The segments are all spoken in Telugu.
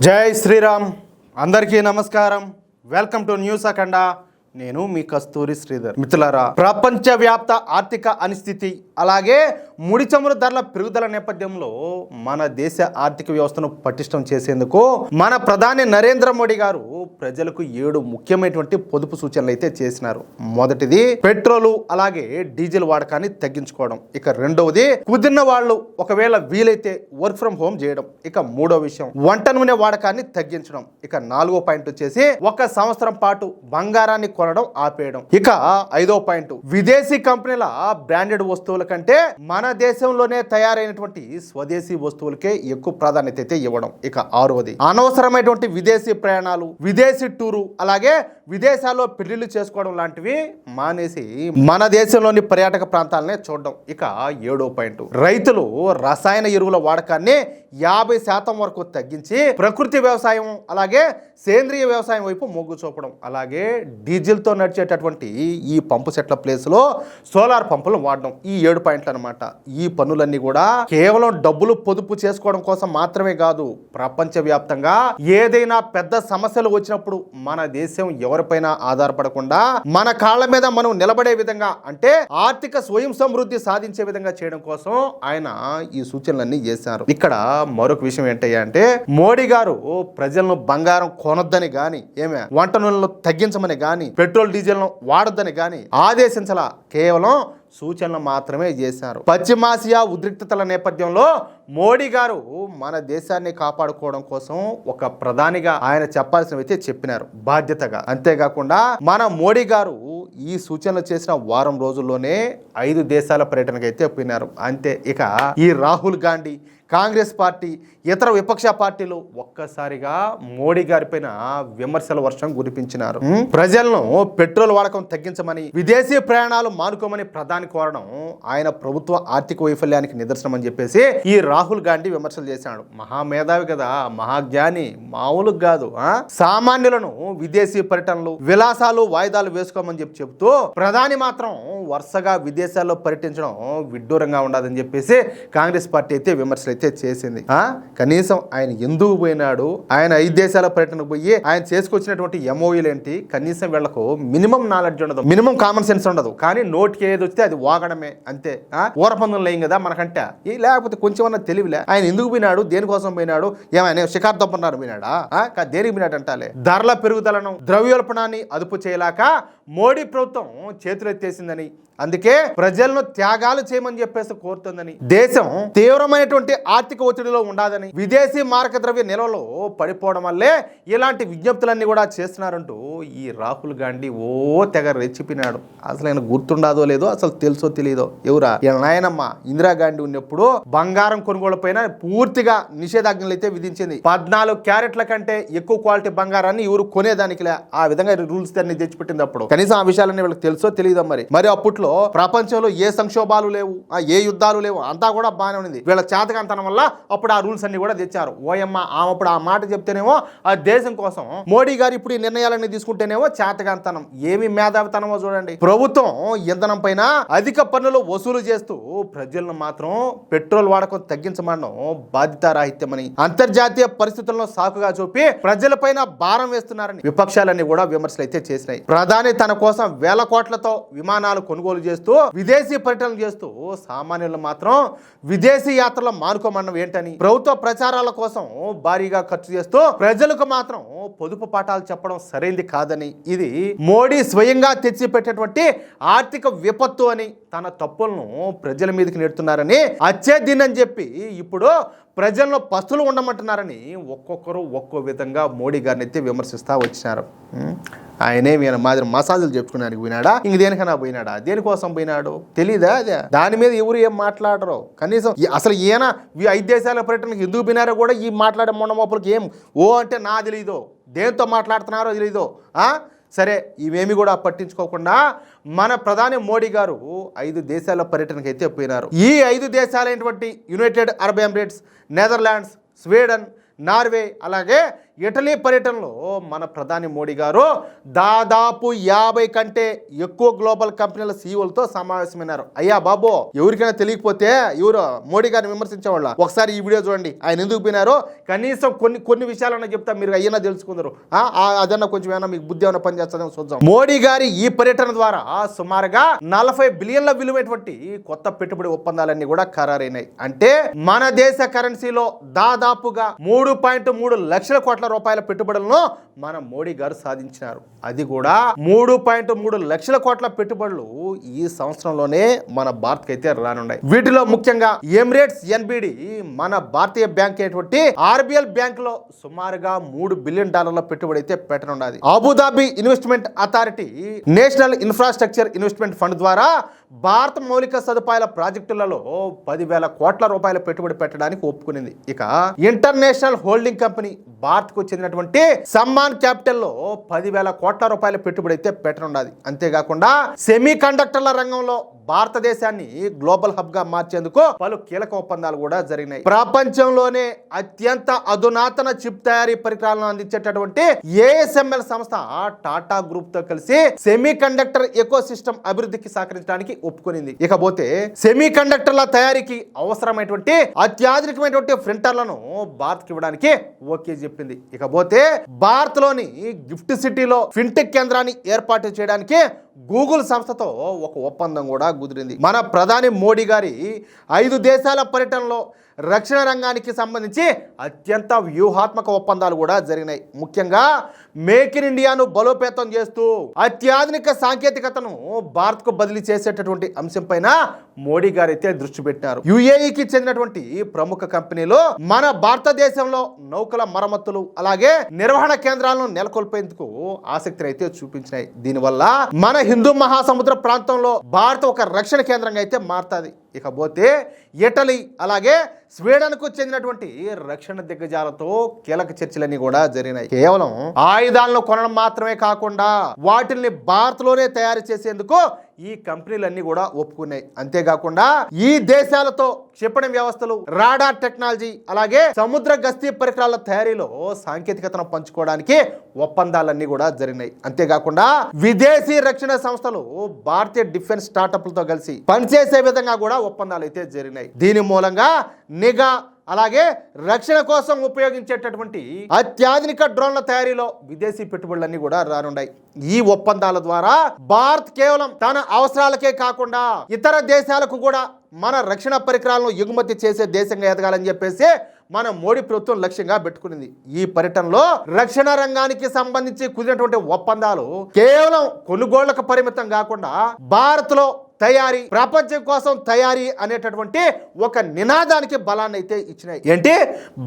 జై శ్రీరామ్. అందరికీ నమస్కారం. వెల్కమ్ టు న్యూస్ అఖండ. నేను మీ కస్తూరి శ్రీధర్. మిత్రులారా, ప్రపంచవ్యాప్త ఆర్థిక అనిశ్చితి అలాగే ముడి చమురు ధరల పెరుగుదల నేపథ్యంలో మన దేశ ఆర్థిక వ్యవస్థను పటిష్టం చేసేందుకు మన ప్రధాని నరేంద్ర మోడీ గారు ప్రజలకు 7 ముఖ్యమైనటువంటి పొదుపు సూచనలు అయితే చేసినారు. మొదటిది పెట్రోలు అలాగే డీజిల్ వాడకాన్ని తగ్గించుకోవడం. ఇక రెండవది కుదిరిన వాళ్ళు ఒకవేళ వీలైతే వర్క్ ఫ్రం హోమ్ చేయడం. ఇక మూడో విషయం వంట నూనె వాడకాన్ని తగ్గించడం. ఇక 4వ పాయింట్ వచ్చేసి 1 సంవత్సరం పాటు బంగారాన్ని కొనడం ఆపేయడం. ఇక 5వ పాయింట్ విదేశీ కంపెనీల బ్రాండెడ్ వస్తువుల కంటే మన దేశంలోనే తయారైనటువంటి స్వదేశీ వస్తువులకే ఎక్కువ ప్రాధాన్యత అయితే ఇవ్వడం. ఇక 6వది అనవసరమైనటువంటి విదేశీ ప్రయాణాలు, విదేశీ టూరు అలాగే విదేశాల్లో పెళ్లిళ్ళు చేసుకోవడం లాంటివి మానేసి మన దేశంలోని పర్యాటక ప్రాంతాలనే చూడడం. ఇక 7వ పాయింట్ రైతులు రసాయన ఎరువుల వాడకాన్ని 50% వరకు తగ్గించి ప్రకృతి వ్యవసాయం అలాగే సేంద్రియ వ్యవసాయం వైపు మొగ్గు చూపడం. అలాగే డీజిల్తో నడిచేటటువంటి ఈ పంపు సెట్ల ప్లేస్లో సోలార్ పంపులు వాడడం. ఈ 7 పాయింట్లు అనమాట. ఈ పనులన్నీ కూడా కేవలం డబ్బులు పొదుపు చేసుకోవడం కోసం మాత్రమే కాదు, ప్రపంచవ్యాప్తంగా ఏదైనా పెద్ద సమస్యలు వచ్చినప్పుడు మన దేశం ఎవరిపైనా ఆధారపడకుండా మన కాళ్ళ మీద మనం నిలబడే విధంగా, అంటే ఆర్థిక స్వయం సమృద్ధి సాధించే విధంగా చేయడం కోసం ఆయన ఈ సూచనలన్నీ చేశారు. ఇక్కడ మరొక విషయం ఏంటయ్యా అంటే, మోడీ గారు ప్రజలను బంగారం కొనొద్దని గాని, వంట నూనెలు తగ్గించమని గాని, పెట్రోల్ డీజిల్ ను వాడొద్దని గాని ఆదేశించాల. కేవలం సూచనలు మాత్రమే చేశారు. పశ్చిమాసియా ఉద్రిక్తతల నేపథ్యంలో మోడీ గారు మన దేశాన్ని కాపాడుకోవడం కోసం ఒక ప్రధానిగా ఆయన చెప్పాల్సినవి అయితే చెప్పినారు బాధ్యతగా. అంతేకాకుండా మన మోడీ గారు ఈ సూచనలు చేసిన వారం రోజుల్లోనే 5 దేశాల పర్యటనకు అయితే పోయినారు. అంతే. ఇక ఈ రాహుల్ గాంధీ, కాంగ్రెస్ పార్టీ, ఇతర విపక్ష పార్టీలు ఒక్కసారిగా మోడీ గారిపైన విమర్శల వర్షం కురిపించినారు. ప్రజలను పెట్రోల్ వాడకం తగ్గించమని, విదేశీ ప్రయాణాలు మానుకోమని ప్రధాని కోరడం ఆయన ప్రభుత్వ ఆర్థిక వైఫల్యానికి నిదర్శనం అని చెప్పేసి ఈ రాహుల్ గాంధీ విమర్శలు చేశాడు. మహామేధావి కదా, మహాజ్ఞాని, మామూలు కాదు. సామాన్యులను విదేశీ పర్యటనలు, విలాసాలు, వాయిదాలు వేసుకోమని చెబుతూ ప్రధాని మాత్రం వరుసగా విదేశాల్లో పర్యటించడం విడ్డూరంగా ఉండదని చెప్పేసి కాంగ్రెస్ పార్టీ అయితే విమర్శలు అయితే చేసింది. కనీసం ఆయన ఎందుకు పోయినాడు, ఆయన 5 దేశాల పర్యటనకు పోయి ఆయన చేసుకొచ్చినటువంటి ఎంఓయూలు ఏంటి, కనీసం వీళ్లకు మినిమం నాలెడ్జ్ ఉండదు, మినిమం కామన్ సెన్స్ ఉండదు. కానీ నోటికి ఏది వస్తే అది వాగడమే అంతే. ఊరపందులు లేం కదా మనకంటే, లేకపోతే కొంచెమన్నా తెలివిలే. ఆయన ఎందుకు పోయినాడు, దేనికోసం పోయినాడు, ఏమైనా షికారు తప్పన్నారు పోయినాడా, దేనికి పోయినాడు అంటాలే. ధరల పెరుగుదలను, ద్రవ్యోల్బణాన్ని అదుపు చేయలేక మోడీ ప్రభుత్వం చేతులెత్తేసిందని, అందుకే ప్రజలను త్యాగాలు చేయమని చెప్పేసి కోరుతుందని, దేశం తీవ్రమైనటువంటి ఆర్థిక ఒత్తిడిలో ఉండాలని, విదేశీ మారక ద్రవ్య నిల్వలో పడిపోవడం వల్లే ఇలాంటి విజ్ఞప్తులన్నీ కూడా చేస్తున్నారంటూ ఈ రాహుల్ గాంధీ తెగ రెచ్చిపోయినాడు. అసలు ఆయన గుర్తుండదో లేదో, అసలు తెలుసో తెలియదో. ఎవరా నాయనమ్మ ఇందిరాగాంధీ ఉన్నప్పుడు బంగారం కొనుగోలు పైన పూర్తిగా నిషేధాజ్ఞలు అయితే విధించింది. 14 క్యారెట్ల కంటే ఎక్కువ క్వాలిటీ బంగారాన్ని ఎవరు కొనేదానికి ఆ విధంగా రూల్స్ అన్ని తెచ్చిపెట్టింది. అప్పుడు కనీసం ఆ విషయాలన్నీ వీళ్ళకి తెలుసో తెలియదో. మరి అప్పట్లో ప్రపంచంలో ఏ సంక్షోభాలు లేవు, ఏ యుద్ధాలు లేవు, అంతా కూడా బాగానే ఉంది. వీళ్ళ చేతకాంతనం వల్ల అప్పుడు ఆ రూల్స్ అన్ని కూడా తెచ్చారు. ఓయమ్మ అప్పుడు ఆ మాట చెప్తేనేమో ఆ దేశం కోసం మోడీ గారు ఇప్పుడు ఈ నిర్ణయాలన్నీ తీసుకుంటేనేమో చేతకాంతనం. ఏమి మేధావితనమో చూడండి. ప్రభుత్వం ఇంధనం పైన అధిక పన్నులు వసూలు చేస్తూ ప్రజలను మాత్రం పెట్రోల్ వాడకం తగ్గించమనడం బాధ్యతారాహిత్యమని, అంతర్జాతీయ పరిస్థితులను సాకుగా చూపి ప్రజలపైన భారం వేస్తున్నారని విపక్షాలన్నీ కూడా విమర్శలు అయితే చేసినాయి. ప్రధాని తన కోసం వేల కోట్లతో విమానాలు కొనుగోలు చేస్తూ విదేశీ పర్యటనలు చేస్తూ సామాన్యులు మాత్రం విదేశీ యాత్రలు మానుకోమన్నం ఏంటని, ప్రభుత్వ ప్రచారాల కోసం భారీగా ఖర్చు చేస్తూ ప్రజలకు మాత్రం పొదుపు పాఠాలు చెప్పడం సరైంది కాదని, ఇది మోడీ స్వయంగా తెచ్చిపెట్టేటువంటి ఆర్థిక విపత్తు అని, తన తప్పులను ప్రజల మీదకి నెడుతున్నారని, అచ్చేదినని చెప్పి ఇప్పుడు ప్రజల్లో పస్తులు ఉండమంటున్నారని ఒక్కొక్కరు ఒక్కో విధంగా మోడీ గారిని అయితే విమర్శిస్తూ వచ్చినారు. ఆయనే ఈయన మాదిరి మసాజులు చెప్పుకున్నానికి పోయినాడా, ఇంక దేనికైనా పోయినాడా, దేనికోసం పోయినాడు తెలీదా? అదే దాని మీద ఎవరు ఏం మాట్లాడరు. కనీసం అసలు ఈయన 5 దేశాల పర్యటనకు ఎందుకు పోయినారో కూడా ఈ మాట్లాడే మొండమోపులకి ఏం అంటే నా తెలీదో, దేంతో మాట్లాడుతున్నారో తెలీదో. సరే, ఇవేమి కూడా పట్టించుకోకుండా మన ప్రధాని మోడీ గారు 5 దేశాల పర్యటనకు అయితే పోయినారు. ఈ 5 దేశాలైనటువంటి United Arab Emirates, Netherlands, Sweden, Norway అలాగే ఇటలీ పర్యటనలో మన ప్రధాని మోడీ గారు దాదాపు 50 కంటే ఎక్కువ గ్లోబల్ కంపెనీల సీఈఓలతో సమావేశమైనారు. అయ్యా బాబు, ఎవరికైనా తెలియకపోతే ఎవరు మోడీ గారిని విమర్శించేవాళ్ళ ఒకసారి ఈ వీడియో చూడండి. ఆయన ఎందుకు పోయినారో కనీసం కొన్ని విషయాలన్నా చెప్తా, మీరు అయ్యన్నా తెలుసుకుందరు. అదన్నా కొంచెం ఏమన్నా మీకు బుద్ధి ఏమైనా పని చేస్తుందేమో చూద్దాం. మోడీ గారి ఈ పర్యటన ద్వారా సుమారుగా 40 బిలియన్ల విలువైనటువంటి కొత్త పెట్టుబడి ఒప్పందాలన్నీ కూడా ఖరారైనాయి. అంటే మన దేశ కరెన్సీలో దాదాపుగా 3.3 లక్షల కోట్ల రూపాయల పెట్టుబడులను మన మోడీ గారు సాధించినారు. అది కూడా 3.3 లక్షల కోట్ల పెట్టుబడులు ఈ సంవత్సరంలోనే మన భారత్ అయితే రానున్నాయి. వీటిలో ముఖ్యంగా ఎమిరేట్స్ ఎన్బిడి మన భారతీయ బ్యాంక్ అయినటువంటి ఆర్బిఎల్ బ్యాంక్ లో సుమారుగా $3 బిలియన్ పెట్టుబడి అయితే పెట్టనున్నది. Abu Dhabi investment authority national infrastructure investment fund ద్వారా భారత మౌలిక సదుపాయాల ప్రాజెక్టులలో 10,000 కోట్ల రూపాయల పెట్టుబడి పెట్టడానికి ఒప్పుకునింది. ఇక ఇంటర్నేషనల్ హోల్డింగ్ కంపెనీ భారత్ కు చెందినటువంటి సమ్మాన్ క్యాపిటల్ లో 10,000 కోట్ల రూపాయల పెట్టుబడి అయితే పెట్టనున్నది. అంతేకాకుండా సెమీ కండక్టర్ల రంగంలో భారతదేశాన్ని గ్లోబల్ హబ్ గా మార్చేందుకు పలు కీలక ఒప్పందాలు కూడా జరిగినాయి. ప్రపంచంలోనే అత్యంత అధునాతన చిప్ తయారీ పరికరాలను అందించేటటువంటి ఏఎస్ఎంఎల్ సంస్థ టాటా గ్రూప్ తో కలిసి సెమీ కండక్టర్ ఎకో సిస్టమ్ అభివృద్ధికి సహకరించడానికి ఒప్పుకునింది. ఇకపోతే సెమీ కండక్టర్ల తయారీకి అవసరమైనటువంటి అత్యాధునికమైనటువంటి ప్రింటర్లను భారత్ కి ఇవ్వడానికి ఓకే చెప్పింది. ఇకపోతే భారత్ లోని గిఫ్ట్ సిటీలో ఫిన్టెక్ కేంద్రాన్ని ఏర్పాటు చేయడానికి గూగుల్ సంస్థతో ఒక ఒప్పందం కూడా కుదిరింది. మన ప్రధాని మోడీ గారి 5 దేశాల పర్యటనలో రక్షణ రంగానికి సంబంధించి అత్యంత వ్యూహాత్మక ఒప్పందాలు కూడా జరిగినాయి. ముఖ్యంగా మేక్ ఇన్ ఇండియాను బలోపేతం చేస్తూ అత్యాధునిక సాంకేతికతను భారత్కు బదిలీ చేసేటటువంటి అంశం పైన మోడీ గారు అయితే దృష్టి పెట్టారు. యుఏఈకి చెందినటువంటి ప్రముఖ కంపెనీలు మన భారతదేశంలో నౌకల మరమ్మతులు అలాగే నిర్వహణ కేంద్రాలను నెలకొల్పేందుకు ఆసక్తిని అయితే చూపించినాయి. దీనివల్ల మన హిందూ మహాసముద్ర ప్రాంతంలో భారత్ ఒక రక్షణ కేంద్రంగా అయితే మారుతుంది. ఇకపోతే ఇటలీ అలాగే స్వీడన్కు చెందినటువంటి రక్షణ దిగ్గజాలతో కీలక చర్చలన్నీ కూడా జరిగినాయి. కేవలం ఆయుధాలను కొనడం మాత్రమే కాకుండా వాటిని భారత్ లోనే తయారు చేసేందుకు ఈ కంపెనీలన్నీ కూడా ఒప్పుకున్నాయి. అంతేకాకుండా ఈ దేశాలతో క్షిపణి వ్యవస్థలు, రాడార్ టెక్నాలజీ అలాగే సముద్ర గస్తీ పరికరాల తయారీలో సాంకేతికతను పంచుకోవడానికి ఒప్పందాలన్నీ కూడా జరిగినాయి. అంతేకాకుండా విదేశీ రక్షణ సంస్థలు భారతీయ డిఫెన్స్ స్టార్టప్లతో కలిసి పనిచేసే విధంగా కూడా ఒప్పందాలు అయితే జరిగినాయి. దీని మూలంగా నిఘా అలాగే రక్షణ కోసం ఉపయోగించేటటువంటి అత్యాధునిక డ్రోన్ల తయారీలో విదేశీ పెట్టుబడులన్నీ కూడా రానున్నాయి. ఈ ఒప్పందాల ద్వారా భారత్ కేవలం తన అవసరాలకే కాకుండా ఇతర దేశాలకు కూడా మన రక్షణ పరికరాలను ఎగుమతి చేసే దేశంగా ఎదగాలని చెప్పేసి మన మోడీ ప్రభుత్వం లక్ష్యంగా పెట్టుకునింది. ఈ పర్యటనలో రక్షణ రంగానికి సంబంధించి కుదిరినటువంటి ఒప్పందాలు కేవలం కొనుగోళ్లకు పరిమితం కాకుండా భారత్ లో తయారీ, ప్రపంచం కోసం తయారీ అనేటటువంటి ఒక నినాదానికి బలాన్ని అయితే ఇచ్చినాయి. ఏంటి?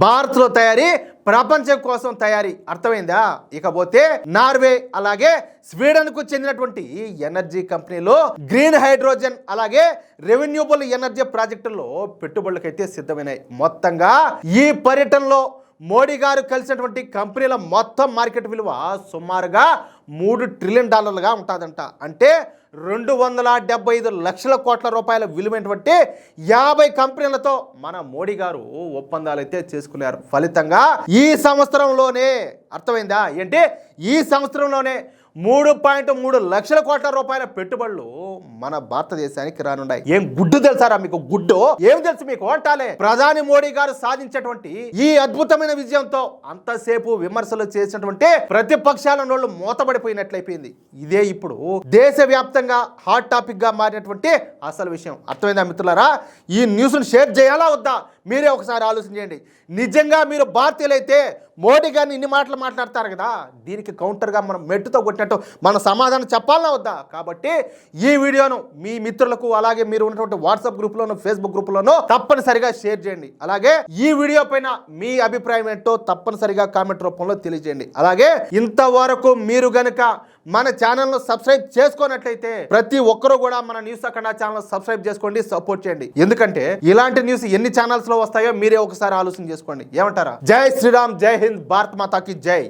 భారత్ లో తయారీ, ప్రపంచం కోసం తయారీ. అర్థమైందా? ఇకపోతే నార్వే అలాగే స్వీడన్ కు చెందినటువంటి ఎనర్జీ కంపెనీలు గ్రీన్ హైడ్రోజన్ అలాగే రెన్యూవబుల్ ఎనర్జీ ప్రాజెక్టుల్లో పెట్టుబడులకైతే సిద్ధమైనాయి. మొత్తంగా ఈ పర్యటనలో మోడీ గారు కలిసినటువంటి కంపెనీల మొత్తం మార్కెట్ విలువ సుమారుగా $3 ట్రిలియన్ ఉంటుందంట. అంటే 275 లక్షల కోట్ల రూపాయల విలువైనటువంటి 50 కంపెనీలతో మన మోడీ గారు ఒప్పందాలు అయితే చేసుకున్నారు. ఫలితంగా ఈ సంవత్సరంలోనే, అర్థమైందా ఏంటి, ఈ సంవత్సరంలోనే 3.3 లక్షల కోట్ల రూపాయల పెట్టుబడులు మన భారతదేశానికి రానున్నాయి. ఏం గుడ్డు తెలుసారా మీకు? గుడ్డు ఏం తెలుసు మీకు? అంటాలే ప్రధాని మోడీ గారు సాధించేటువంటి ఈ అద్భుతమైన విజయంతో అంతసేపు విమర్శలు చేసినటువంటి ప్రతిపక్షాల నోళ్ళు మూతబడిపోయినట్లయిపోయింది. ఇదే ఇప్పుడు దేశవ్యాప్తంగా హాట్ టాపిక్ గా మారినటువంటి అసలు విషయం. అర్థమైందా మిత్రులారా? ఈ న్యూస్ ను షేర్ చేయాలా వద్దా మీరే ఒకసారి ఆలోచన చేయండి. నిజంగా మీరు భారతీయులైతే మోడీ గారిని ఇన్ని మాటలు మాట్లాడతారు కదా, దీనికి కౌంటర్గా మనం మెట్టుతో కొట్టినట్టు మన సమాధానం చెప్పాలన్నా వద్దా? కాబట్టి ఈ వీడియోను మీ మిత్రులకు అలాగే మీరు ఉన్నటువంటి వాట్సాప్ గ్రూప్లోనూ ఫేస్బుక్ గ్రూప్లోనూ తప్పనిసరిగా షేర్ చేయండి. అలాగే ఈ వీడియో పైన మీ అభిప్రాయం ఏంటో తప్పనిసరిగా కామెంట్ రూపంలో తెలియజేయండి. అలాగే ఇంతవరకు మీరు గనుక మన ఛానల్ను సబ్స్క్రైబ్ చేసుకోనట్లయితే ప్రతి ఒక్కరూ కూడా మన న్యూస్ అఖండ ఛానల్ సబ్స్క్రైబ్ చేసుకోండి, సపోర్ట్ చేయండి. ఎందుకంటే ఇలాంటి న్యూస్ ఎన్ని ఛానల్స్ లో వస్తాయో మీరే ఒకసారి ఆలోచన చేసుకోండి. ఏమంటారా? జై శ్రీరామ్, జై హింద్, భారత్ మాతాకి జై.